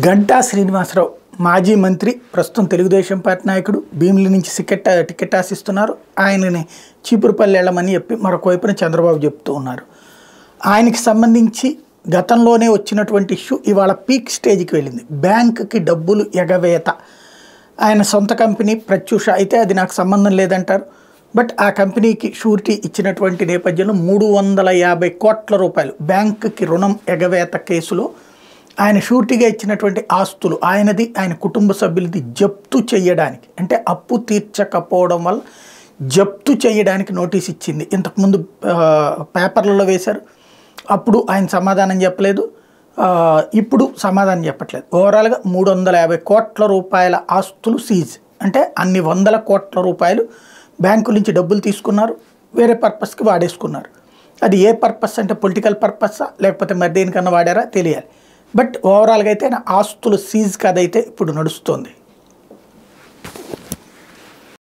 గంటా శ్రీనివాసరావు మాజీ మంత్రి, ప్రస్తుతం తెలుగుదేశం పార్టీ నాయకుడు, భీమిలి నుంచి టికెట్ ఆశిస్తున్నారు. ఆయనని చీపురుపల్లి వెళ్ళమని చెప్పి మరొక వైపున చంద్రబాబు చెప్తూ ఉన్నారు. ఆయనకి సంబంధించి గతంలోనే వచ్చినటువంటి ఇష్యూ ఇవాళ పీక్ స్టేజ్కి వెళ్ళింది. బ్యాంకుకి డబ్బులు ఎగవేత. ఆయన సొంత కంపెనీ ప్రత్యూష అయితే అది నాకు సంబంధం లేదంటారు. బట్ ఆ కంపెనీకి షూరిటీ ఇచ్చినటువంటి నేపథ్యంలో 350 కోట్ల రూపాయలు బ్యాంకుకి రుణం ఎగవేత కేసులో ఆయన షూరిటీగా ఇచ్చినటువంటి ఆస్తులు ఆయనది, ఆయన కుటుంబ సభ్యులది జప్తు చేయడానికి, అంటే అప్పు తీర్చకపోవడం వల్ల జప్తు చేయడానికి నోటీస్ ఇచ్చింది. ఇంతకుముందు పేపర్లలో వేశారు. అప్పుడు ఆయన సమాధానం చెప్పలేదు, ఇప్పుడు సమాధానం చెప్పట్లేదు. ఓవరాల్గా 350 కోట్ల రూపాయల ఆస్తులు సీజ్, అంటే అన్ని వందల కోట్ల రూపాయలు బ్యాంకు నుంచి డబ్బులు తీసుకున్నారు, వేరే పర్పస్కి వాడేసుకున్నారు. అది ఏ పర్పస్ అంటే పొలిటికల్ పర్పస్సా లేకపోతే మరి దేనికన్నా వాడారా తెలియాలి. బట్ ఓవరాల్గా అయితే ఆస్తులు సీజ్ కదైతే ఇప్పుడు నడుస్తుంది.